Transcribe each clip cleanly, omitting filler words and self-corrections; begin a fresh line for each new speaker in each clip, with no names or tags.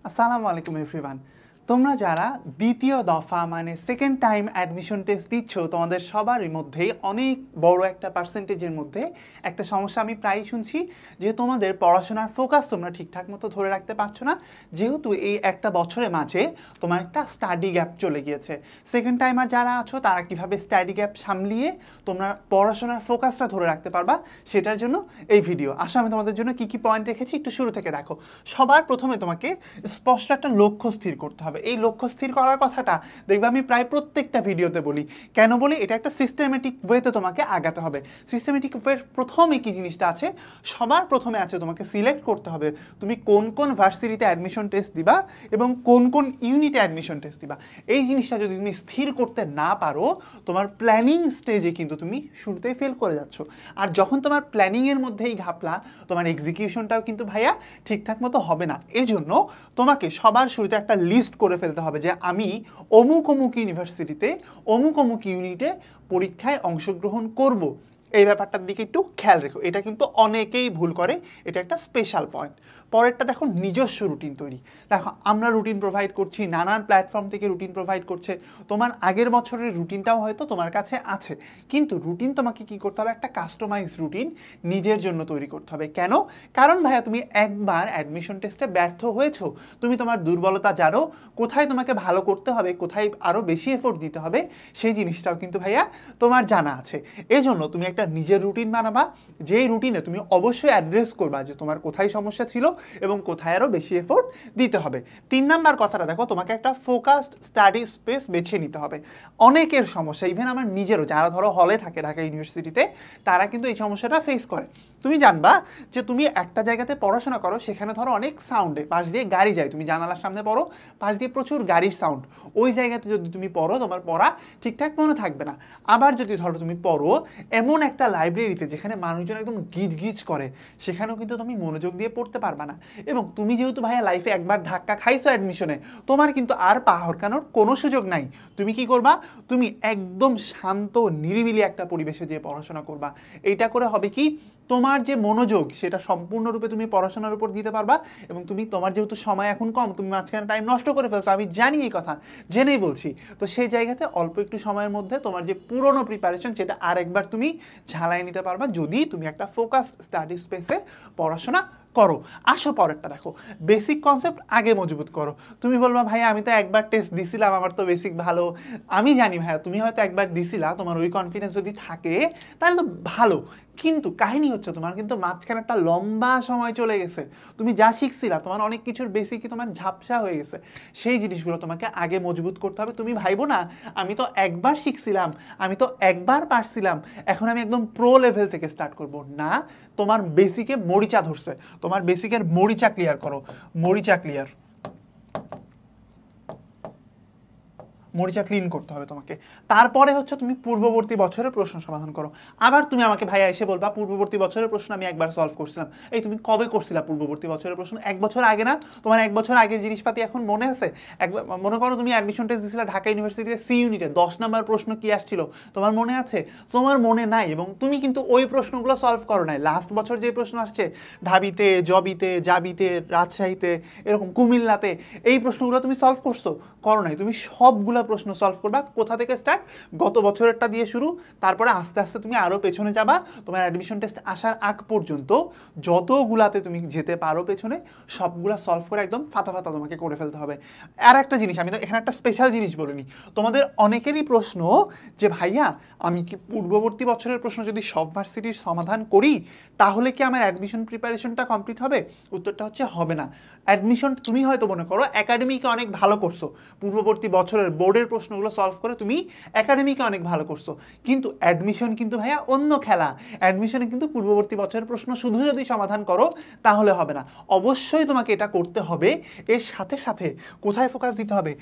আসসালামু আলাইকুম এভরিওয়ান। তোমরা যারা দ্বিতীয় দফা মানে সেকেন্ড টাইম অ্যাডমিশন টেস্ট দিচ্ছ, তোমাদের সবারই মধ্যেই অনেক বড় একটা পার্সেন্টেজের মধ্যে একটা সমস্যা আমি প্রায়ই শুনছি যে তোমাদের পড়াশোনার ফোকাস তোমরা ঠিকঠাক মতো ধরে রাখতে পারছো না, যেহেতু এই একটা বছরের মাঝে তোমার একটা স্টাডি গ্যাপ চলে গিয়েছে। সেকেন্ড টাইমার যারা আছো তারা কিভাবে স্টাডি গ্যাপ সামলিয়ে তোমরা পড়াশোনার ফোকাসটা ধরে রাখতে পারবা সেটার জন্য এই ভিডিও। আসলে আমি তোমাদের জন্য কি কি পয়েন্ট রেখেছি একটু শুরু থেকে দেখো। সবার প্রথমে তোমাকে স্পষ্ট একটা লক্ষ্য স্থির করতে হবে। এই লক্ষ্য স্থির করার কথাটা দেখবে আমি প্রায় প্রত্যেকটা ভিডিওতে বলি। কেন বলি? এটা একটা সিস্টেমেটিক ওয়েতে তোমাকে আগাতে হবে। সিস্টেমেটিক ওয়ের প্রথমে কি জিনিসটা আছে, সবার প্রথমে আছে তোমাকে সিলেক্ট করতে হবে তুমি কোন কোন ভার্সিটিতে অ্যাডমিশন টেস্ট দিবা এবং কোন কোন ইউনিটে অ্যাডমিশন টেস্ট দিবা। এই জিনিসটা যদি তুমি স্থির করতে না পারো, তোমার প্ল্যানিং স্টেজে কিন্তু তুমি শুরুতেই ফেল করে যাচ্ছ। আর যখন তোমার প্ল্যানিংয়ের মধ্যেই ঘাপলা, তোমার এক্সিকিউশনটাও কিন্তু ভাইয়া ঠিকঠাক মতো হবে না। এই জন্য তোমাকে সবার শুরুতে একটা লিস্ট করে ফেলতে হবে যে আমি অমুক অমুক ইউনিভার্সিটিতে অমুক অমুক ইউনিটে পরীক্ষায় অংশগ্রহণ করব। এই ব্যাপারটার দিকে একটু খেয়াল রেখো, এটা কিন্তু অনেকেই ভুল করে, এটা একটা স্পেশাল পয়েন্ট। পরেরটা দেখো, নিজস্ব রুটিন তৈরি। দেখো আমরা রুটিন প্রোভাইড করছি, নানান প্ল্যাটফর্ম থেকে রুটিন প্রোভাইড করছে। তোমার আগের বছরের রুটিনটাও হয়তো তোমার কাছে আছে, কিন্তু রুটিন তোমাকে কি করতে হবে, একটা কাস্টমাইজ রুটিন নিজের জন্য তৈরি করতে হবে। কেন? কারণ ভাইয়া তুমি একবার অ্যাডমিশন টেস্টে ব্যর্থ হয়েছো, তুমি তোমার দুর্বলতা জানো, কোথায় তোমাকে ভালো করতে হবে, কোথায় আরও বেশি এফোর্ট দিতে হবে, সেই জিনিসটাও কিন্তু ভাইয়া তোমার জানা আছে। এজন্য তুমি একটা নিজের রুটিন বানাবা, যেই রুটিনে তুমি অবশ্যই অ্যাড্রেস করবা যে তোমার কোথায় সমস্যা ছিল এবং কোথায় আরও বেশি এফোর্ট দিতে হবে। 3 নাম্বার কথাটা দেখো, তোমাকে একটা ফোকাসড স্টাডি স্পেস বেছে নিতে হবে। অনেকের সমস্যা, ইভেন আমার নিজেরও, যারা ধরো হলে থাকে ঢাকা ইউনিভার্সিটিতে, তারা কিন্তু এই সমস্যাটা ফেস করে। তুমি জানবা যে তুমি একটা জায়গাতে পড়াশোনা করো, সেখানে ধরো অনেক সাউন্ডে পাশ দিয়ে গাড়ি যায়, তুমি জানালার সামনে পড়ো, পাশ দিয়ে প্রচুর গাড়ির সাউন্ড, ওই জায়গাতে যদি তুমি পড়ো তোমার পড়া ঠিকঠাক মনে থাকবে না। আবার যদি ধরো তুমি পড়ো এমন একটা লাইব্রেরিতে যেখানে মানুষজন একদম গিজ গিজ করে, সেখানেও কিন্তু তুমি মনোযোগ দিয়ে পড়তে পারবা না। এবং তুমি যেহেতু ভাইয়া লাইফে একবার ধাক্কা খাইছো অ্যাডমিশনে, তোমার কিন্তু আর পা হরকানোর কোনো সুযোগ নাই। তুমি কি করবা? তুমি একদম শান্ত নিরিবিলি একটা পরিবেশে যেয়ে পড়াশোনা করবা। এইটা করে হবে কি, তোমার যে মনোযোগ সেটা সম্পূর্ণরূপে তুমি পড়াশোনার উপর দিতে পারবা। এবং তুমি, তোমার যেহেতু সময় এখন কম, তুমি মাঝখানে টাইম নষ্ট করে ফেলছো, আমি জানি এই কথা, জেনেই বলছি। তো সেই জায়গাতে অল্প একটু সময়ের মধ্যে তোমার যে পুরনো প্রিপারেশন সেটা আরেকবার তুমি ঝালাই নিতে পারবা, যদি তুমি একটা ফোকাসড স্টাডি স্পেসে পড়াশোনা করো। আসো পরেরটা দেখো, বেসিক কনসেপ্ট আগে মজবুত করো। তুমি বলবা ভাইয়া আমি তো একবার টেস্ট দিছিলাম, আমার তো বেসিক ভালো। আমি জানি ভাইয়া তুমি হয়তো একবার দিছিলা, তোমার ওই কনফিডেন্স যদি থাকে তাহলে তো ভালো, কিন্তু কাহিনী হচ্ছে তোমার কিন্তু মাঝখানে একটা লম্বা সময় চলে গেছে, তুমি যা শিখছিলা তোমার অনেক কিছুর বেসিকই তোমার ঝাপসা হয়ে গেছে। সেই জিনিসগুলো তোমাকে আগে মজবুত করতে হবে। তুমি ভাইবো না আমি তো একবার শিখছিলাম, আমি তো একবার পারছিলাম, এখন আমি একদম প্রো লেভেল থেকে স্টার্ট করব না। তোমার বেসিকে মরিচা ধরছে, তোমার বেসিকের মরিচা ক্লিয়ার করো, মরিচা ক্লিয়ার, মরিচা ক্লিন করতে হবে তোমাকে। তারপরে হচ্ছে তুমি পূর্ববর্তী বছরের প্রশ্ন সমাধান করো। আবার তুমি আমাকে ভাইয়া এসে বলবা পূর্ববর্তী বছরের প্রশ্ন আমি একবার সলভ করছিলাম। এই তুমি কবে করছিলা পূর্ববর্তী বছরের প্রশ্ন? 1 বছর আগে না? তোমার 1 বছর আগের জিনিসপাতি এখন মনে আছে? মনে করো তুমি অ্যাডমিশন টেস্ট দিয়েছিলে ঢাকা ইউনিভার্সিটিতে সি ইউনিটে, 10 নাম্বার প্রশ্ন কি আসছিল তোমার মনে আছে? তোমার মনে নাই, এবং তুমি কিন্তু ওই প্রশ্নগুলো সলভ করো নাই। লাস্ট বছর যে প্রশ্ন আসছে ঢাবিতে, জবিতে, জাবিতে, রাজশাহীতে, এরকম কুমিল্লাতে, এই প্রশ্নগুলো তুমি সলভ করছো? করো নাই। তুমি সবগুলো প্রশ্ন সলভ করবা। কোথা থেকে স্টার্ট? গত বছরেরটা দিয়ে শুরু, তারপরে আস্তে আস্তে তুমি আরও পেছনে যাবা। তোমার অ্যাডমিশন টেস্ট আসার আগ পর্যন্ত যতগুলাতে তুমি যেতে পারো পেছনে, সবগুলা সলভ করে একদম ফাতা ফাতা তোমাকে করে ফেলতে হবে। আর একটা জিনিস, আমি তো এখানে একটা স্পেশাল জিনিস বলিনি, তোমাদের অনেকেরই প্রশ্ন যে ভাইয়া আমি কি পূর্ববর্তী বছরের প্রশ্ন যদি সব ভার্সিটির সমাধান করি তাহলে কি আমার অ্যাডমিশন প্রিপারেশনটা কমপ্লিট হবে? উত্তরটা হচ্ছে হবে না। অ্যাডমিশন তুমি হয়তো মনে করো একাডেমিকে অনেক ভালো করছো, পূর্ববর্তী বছরের বোর্ডের প্রশ্নগুলো সলভ করে তুমি একাডেমিকে অনেক ভালো করছো, কিন্তু অ্যাডমিশন কিন্তু ভাইয়া অন্য খেলা। অ্যাডমিশনে কিন্তু পূর্ববর্তী বছরের প্রশ্ন শুধু যদি সমাধান করো তাহলে হবে না, অবশ্যই তোমাকে এটা করতে হবে। এর সাথে সাথে কোথায় ফোকাস দিতে হবে,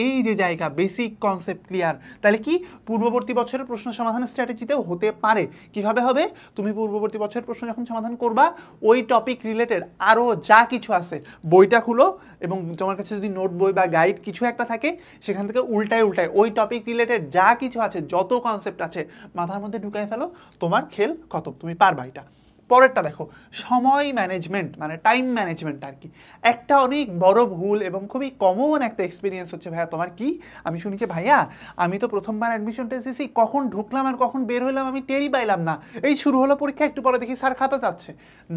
এই যে জায়গা বেসিক কনসেপ্ট ক্লিয়ার, তাহলে কি পূর্ববর্তী বছরের প্রশ্ন সমাধানের স্ট্র্যাটেজিতেও হতে পারে। কিভাবে হবে? তুমি পূর্ববর্তী বছরের প্রশ্ন যখন সমাধান করবা, ওই টপিক রিলেটেড আরও যা কিছু আছে বইটা খুলো, এবং তোমার কাছে যদি নোট বই বা গাইড কিছু একটা থাকে সেখান থেকে উল্টায় ওই টপিক রিলেটেড যা কিছু আছে, যত কনসেপ্ট আছে মাথার মধ্যে ঢুকাই ফেলো, তোমার খেল খতম, তুমি পারবা এটা। পরেরটা দেখো, সময় ম্যানেজমেন্ট মানে টাইম ম্যানেজমেন্ট আর কি। একটা অনেক বড় ভুল এবং খুবই কমন একটা এক্সপিরিয়েন্স হচ্ছে ভাইয়া তোমার কি, আমি শুনি যে ভাইয়া আমি তো প্রথমবার অ্যাডমিশন টেস্ট কখন ঢুকলাম আর কখন বের হইলাম আমি টেরই পাইলাম না, এই শুরু হলো পরীক্ষা একটু পরে দেখি স্যার খাতা চাচ্ছে।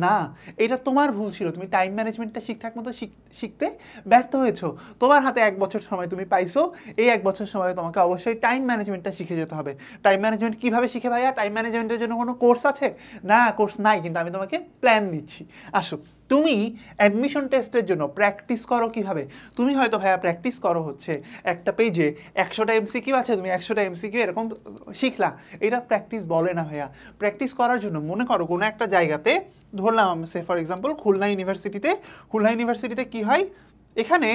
না, এটা তোমার ভুল ছিল, তুমি টাইম ম্যানেজমেন্টটা ঠিকঠাক মতো শিখতে ব্যর্থ হয়েছো। তোমার হাতে 1 বছর সময় তুমি পাইছো, এই 1 বছর সময় তোমাকে অবশ্যই টাইম ম্যানেজমেন্টটা শিখে যেতে হবে। টাইম ম্যানেজমেন্ট কীভাবে শিখে ভাইয়া? টাইম ম্যানেজমেন্টের জন্য কোনো কোর্স আছে? না, কোর্স নাই, কিন্তু আমি তোমাকে প্ল্যান দিচ্ছি। আসো, তুমি অ্যাডমিশন টেস্টের জন্য প্র্যাকটিস করো কিভাবে? তুমি হয়তো ভাইয়া প্র্যাকটিস করো হচ্ছে একটা পেজে 100টা এমসিকিউ আছে, তুমি 100টা এমসিকিউ এরকম শিখলা, এটা প্র্যাকটিস বলে না ভাইয়া। প্র্যাকটিস করার জন্য মনে করো কোনো একটা জায়গাতে, ধরলাম সে ফর এক্সাম্পল খুলনা ইউনিভার্সিটিতে কি হয়, এখানে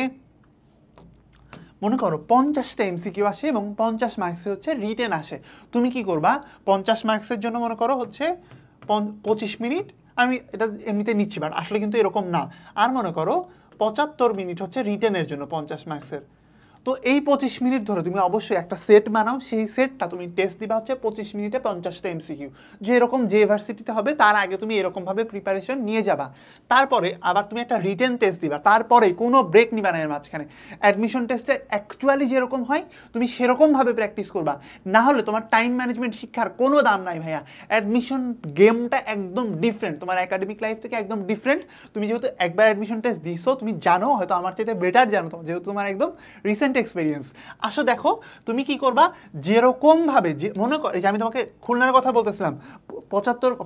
মনে করো 50টা এমসিকিউ আসে এবং 50 মার্কসে হচ্ছে রিটেন আসে। তুমি কি করবা? 50 মার্কসের জন্য মনে করো হচ্ছে 25 মিনিট, আমি এটা এমনিতে নিচ্ছি বাট আসলে কিন্তু এরকম না। আর মনে করো 75 মিনিট হচ্ছে রিটেনের জন্য 50 মার্কসের। তো এই 25 মিনিট ধরে তুমি অবশ্যই একটা সেট বানাও, সেই সেটটা তুমি টেস্ট দিবা হচ্ছে 25 মিনিটে 50টা এমসিকিউ। যে এরকম যে ইউনিভার্সিটিতে হবে তার আগে তুমি এরকমভাবে প্রিপারেশন নিয়ে যাবা। তারপরে আবার তুমি একটা রিটেন টেস্ট দিবা, তারপরে কোনো ব্রেক নিবা না এর মাঝখানে। অ্যাডমিশন টেস্টে অ্যাকচুয়ালি যেরকম হয় তুমি সেরকমভাবে প্র্যাকটিস করবা, না হলে তোমার টাইম ম্যানেজমেন্ট শিক্ষার কোনো দাম নাই ভাইয়া। অ্যাডমিশন গেমটা একদম ডিফারেন্ট, তোমার একাডেমিক লাইফ থেকে একদম ডিফারেন্ট। তুমি যেহেতু একবার অ্যাডমিশন টেস্ট দিছো, তুমি জানো, হয়তো আমার চাইতে বেটার জানো, যেহেতু তোমার একদম রিসেন্ট এক্সপেরিয়েন্স। আসো দেখো তুমি কি করবা, যেরকম ভাবে যে মনে কর যে আমি তোমাকে খুলনার কথা বলতেছিলাম,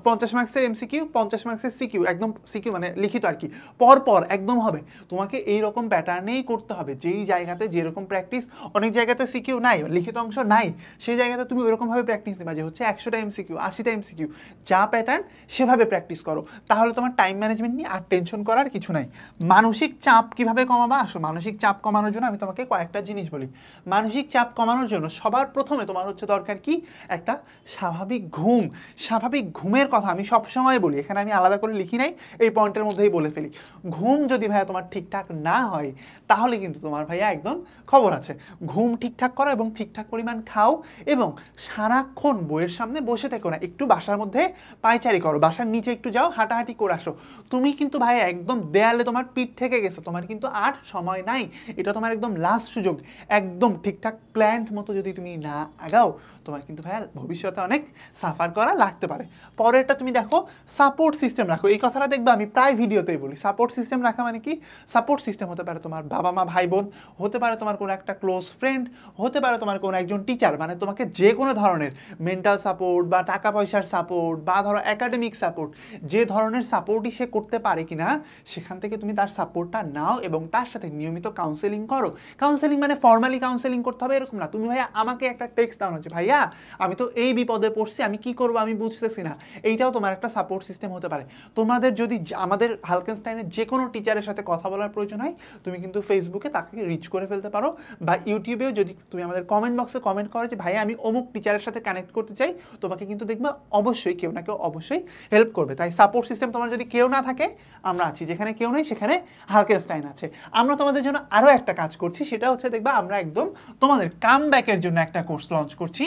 50 মার্কসের এমসিকিউ, 50 মার্কসের সিকিউ, একদম সিকিউ মানে লিখিত আর কি, পর একদম হবে। তোমাকে এই রকম প্যাটার্নেই করতে হবে, যেই জায়গাতে যেরকম প্র্যাকটিস, অনেক জায়গাতে সিকিউ নাই, লিখিত অংশ নাই, সেই জায়গাতে তুমি ওইরকমভাবে প্র্যাকটিস নেবা যে হচ্ছে 100টা এমসিকিউ, 80টা এমসিকিউ, যা প্যাটার্ন সেভাবে প্র্যাকটিস করো। তাহলে তোমার টাইম ম্যানেজমেন্ট নিয়ে আর টেনশন করার কিছু নাই। মানসিক চাপ কিভাবে কমাবা? আসো, মানসিক চাপ কমানোর জন্য আমি তোমাকে কয়েকটা জিনিস বলি। মানসিক চাপ কমানোর জন্য সবার প্রথমে তোমার হচ্ছে দরকার কি? একটা স্বাভাবিক ঘুম। স্বাভাবিক ঘুমের কথা আমি সবসময় বলি, এখানে আমি আলাদা করে লিখি নাই, এই পয়েন্টের মধ্যেই বলে ফেলি। ঘুম যদি ভাইয়া তোমার ঠিকঠাক না হয় তাহলে কিন্তু তোমার ভাইয়া একদম খবর আছে। ঘুম ঠিকঠাক করো এবং ঠিকঠাক পরিমাণ খাও, এবং সারাক্ষণ বইয়ের সামনে বসে থেকো না, একটু বাসার মধ্যে পায়চারি করো, বাসার নিচে একটু যাও, হাঁটাহাঁটি করে আসো। তুমি কিন্তু ভাইয়া একদম দেয়ালে তোমার পিঠ থেকে গেছে, তোমার কিন্তু আর সময় নাই, এটা তোমার একদম লাস্ট সুযোগ। একদম ঠিকঠাক প্ল্যান্ড মতো যদি তুমি না আগাও, তোমার কিন্তু ভাইয়া ভবিষ্যতে অনেক সাফার করা লাগতে পারে। পরেরটা তুমি দেখো, সাপোর্ট সিস্টেম রাখো। এই কথাটা দেখবে আমি প্রায় ভিডিওতেই বলি। সাপোর্ট সিস্টেম রাখা মানে কি? সাপোর্ট সিস্টেম হতে পারে তোমার বাবা মা ভাই বোন, হতে পারে তোমার কোনো একটা ক্লোজ ফ্রেন্ড, হতে পারে তোমার কোনো একজন টিচার, মানে তোমাকে যে কোনো ধরনের মেন্টাল সাপোর্ট বা টাকা পয়সার সাপোর্ট বা ধরো একাডেমিক সাপোর্ট, যে ধরনের সাপোর্টই সে করতে পারে কিনা সেখান থেকে তুমি তার সাপোর্টটা নাও এবং তার সাথে নিয়মিত কাউন্সেলিং করো। কাউন্সেলিং মানে ফর্মালি কাউন্সেলিং করতে হবে এরকম না। তুমি ভাইয়া আমাকে একটা টেক্সট দাও হচ্ছে, ভাইয়া আমি তো এই বিপদে পড়ছি, আমি কি করবো আমি বুঝতেছি না, এইটাও তোমার একটা সাপোর্ট সিস্টেম হতে পারে। তোমাদের যদি আমাদের হালকেনস্টাইনের যে কোনো টিচারের সাথে কথা বলার প্রয়োজন হয়, তুমি কিন্তু ফেসবুকে তাকে রিচ করে ফেলতে পারো, বা ইউটিউবেও যদি তুমি আমাদের কমেন্ট বক্সে কমেন্ট করো যে ভাইয়া আমি অমুক টিচারের সাথে কানেক্ট করতে চাই, তোমাকে কিন্তু দেখবা অবশ্যই কেউ না কেউ অবশ্যই হেল্প করবে। তাই সাপোর্ট সিস্টেম তোমার যদি কেউ না থাকে, আমরা আছি, যেখানে কেউ নেই সেখানে হালকেনস্টাইন আছে। আমরা তোমাদের জন্য আরও একটা কাজ করছি, সেটা হচ্ছে দেখবা আমরা একদম তোমাদের কাম ব্যাকের জন্য একটা কোর্স লঞ্চ করছি,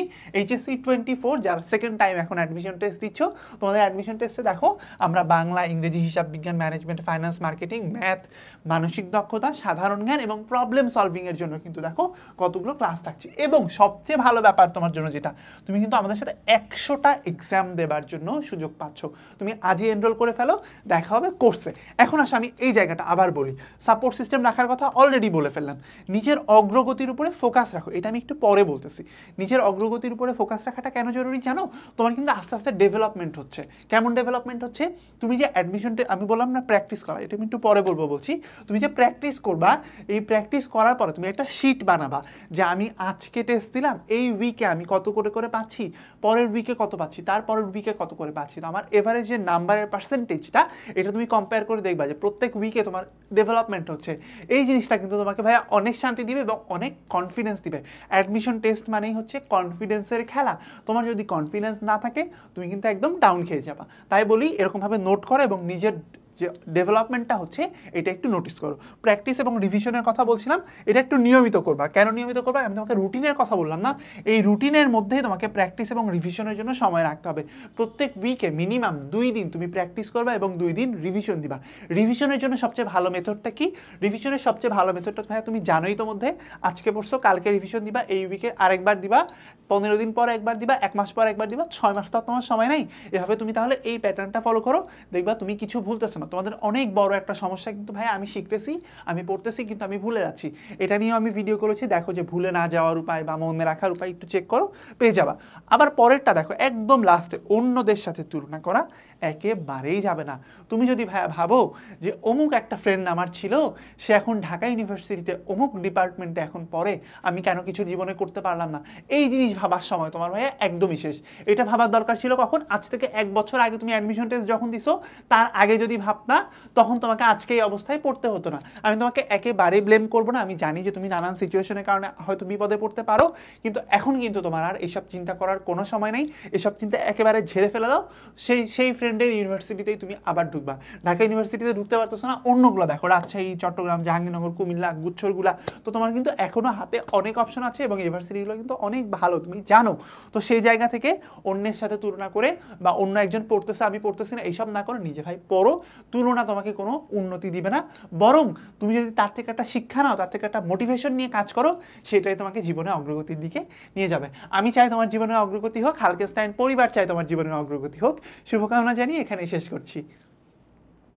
HSC 24, যার সেকেন্ড টাইম এখন অ্যাডমিশন টেস্ট দিচ্ছ। তোমাদের অ্যাডমিশন টেস্টে দেখো আমরা বাংলা, ইংরেজি, হিসাব বিজ্ঞান, ম্যানেজমেন্ট, ফাইন্যান্স, মার্কেটিং, ম্যাথ, মানসিক দক্ষতা, সাধারণ জ্ঞান এবং প্রবলেম সলভিং এর জন্য কিন্তু দেখো কতগুলো ক্লাস থাকছে। এবং সবচেয়ে ভালো ব্যাপার তোমার জন্য যেটা, তুমি কিন্তু আমাদের সাথে 100টা এক্সাম দেবার জন্য সুযোগ পাচ্ছ। তুমি আজই এনরোল করে ফেলো, দেখা হবে কোর্সে। এখন আসো আমি এই জায়গাটা আবার বলি, সাপোর্ট সিস্টেম রাখার কথা অলরেডি বলে ফেললাম। নিজের অগ্রগতির উপরে ফোকাস রাখো, এটা আমি একটু পরে বলতেছি। নিজের অগ্রগতির উপরে ফোকাস রাখাটা কেন জরুরি জানো? তোমার কিন্তু আস্তে আস্তে ডেভেলপমেন্ট হচ্ছে। কেমন ডেভেলপমেন্ট হচ্ছে? তুমি যে অ্যাডমিশনটা আমি বললাম না প্র্যাকটিস করা, এটা আমি একটু পরে বলছি। তুমি যে প্র্যাকটিস করবা, এই প্র্যাকটিস করার পরে তুমি একটা শিট বানাবা যে আমি আজকে টেস্ট দিলাম, এই উইকে আমি কত করে পাচ্ছি, পরের উইকে কত পাচ্ছি, তারপরের উইকে কত করে পাচ্ছি। তো আমার এভারেজ যে নাম্বারের পার্সেন্টেজটা, এটা তুমি কম্পেয়ার করে দেখবা যে প্রত্যেক উইকে তোমার ডেভেলপমেন্ট হচ্ছে। এই জিনিসটা কিন্তু তোমাকে ভাইয়া অনেক শান্তি দিবে এবং অনেক কনফিডেন্স দিবে। অ্যাডমিশন টেস্ট মানেই হচ্ছে কনফিডেন্সের খেলা। তোমার যদি কনফিডেন্স না থাকে, তুমি কিন্তু একদম ডাউন খেয়ে যাবা। তাই বলি এরকমভাবে নোট করো এবং নিজের যে ডেভেলপমেন্টটা হচ্ছে এটা একটু নোটিস করো। প্র্যাকটিস এবং রিভিশনের কথা বলছিলাম, এটা একটু নিয়মিত করবা। কেন নিয়মিত করবা? আমি তোমাকে রুটিনের কথা বললাম না, এই রুটিনের মধ্যে তোমাকে প্র্যাকটিস এবং রিভিশনের জন্য সময় রাখতে হবে। প্রত্যেক উইকে মিনিমাম 2 দিন তুমি প্র্যাকটিস করবা এবং 2 দিন রিভিশন দিবা। রিভিশনের জন্য সবচেয়ে ভালো মেথডটা কি? রিভিশনের সবচেয়ে ভালো মেথডটা ভাই তুমি জানোই তো মধ্যে, আজকে পড়ছো কালকে রিভিশন দিবা, এই উইকে আরেকবার দিবা, 15 দিন পর একবার দিবা, 1 মাস পর একবার দিবা, 6 মাস তো তোমার সময় নাই। এভাবে তুমি তাহলে এই প্যাটার্নটা ফলো করো, দেখবা তুমি কিছু ভুলতেছো না। তোমাদের অনেক বড় একটা সমস্যা কিন্তু ভাই, আমি শিখতেছি, আমি পড়তেছি, কিন্তু আমি ভুলে যাচ্ছি। এটা নিয়েও আমি ভিডিও করেছি, দেখো যে ভুলে না যাওয়ার উপায় বা মনে রাখার উপায় একটু চেক করো, পেয়ে যাবা। আবার পরেরটা দেখো, একদম লাস্টে অন্যদের সাথে তুলনা করা একেবারেই যাবে না। তুমি যদি ভাবো যে অমুক একটা ফ্রেন্ড আমার ছিল, সে এখন ঢাকা ইউনিভার্সিটিতে অমুক ডিপার্টমেন্টে এখন পড়ে, আমি কেন কিছু জীবনে করতে পারলাম না, এই জিনিস ভাবার সময় তোমার ভাইয়া একদমই শেষ। এটা ভাবার দরকার ছিল কখন? আজ থেকে 1 বছর আগে তুমি অ্যাডমিশন টেস্ট যখন দিছো, তার আগে যদি ভাবনা, তখন তোমাকে আজকে এই অবস্থায় পড়তে হতো না। আমি তোমাকে একেবারে ব্লেম করবো না, আমি জানি যে তুমি নানান সিচুয়েশনের কারণে হয়তো বিপদে পড়তে পারো, কিন্তু এখন কিন্তু তোমার আর এইসব চিন্তা করার কোনো সময় নেই। এসব চিন্তা একেবারে ঝেড়ে ফেলে দাও। সেই ফ্রেন্ডের ইউনিভার্সিটিতেই তুমি আবার ঢুকবা। ঢাকা ইউনিভার্সিটিতে ঢুকতে পারতেছো না, অন্যগুলো দেখো, রাজশাহী, চট্টগ্রাম, জাহাঙ্গীরনগর, কুমিল্লা, গুচ্ছরগুলা, তো তোমার কিন্তু এখনো হাতে অনেক অপশন আছে এবং ইউনিভার্সিটিগুলো কিন্তু অনেক ভালো, তুমি জানো। তো সেই জায়গা থেকে অন্যের সাথে তুলনা করে বা অন্য একজন পড়তেছে আমি পড়তেছি না, এইসব না করে নিজে ভাই পড়ো। তুলনা তোমাকে কোনো উন্নতি দিবে না, বরং তুমি যদি তার থেকে একটা শিক্ষা নাও, তার থেকে একটা মোটিভেশন নিয়ে কাজ করো, সেটাই তোমাকে জীবনে অগ্রগতির দিকে নিয়ে যাবে। আমি চাই তোমার জীবনের অগ্রগতি হোক, হালকেনস্টাইন পরিবার চাই তোমার জীবনের অগ্রগতি হোক। শুভকামনা জানিয়ে এখানেই শেষ করছি।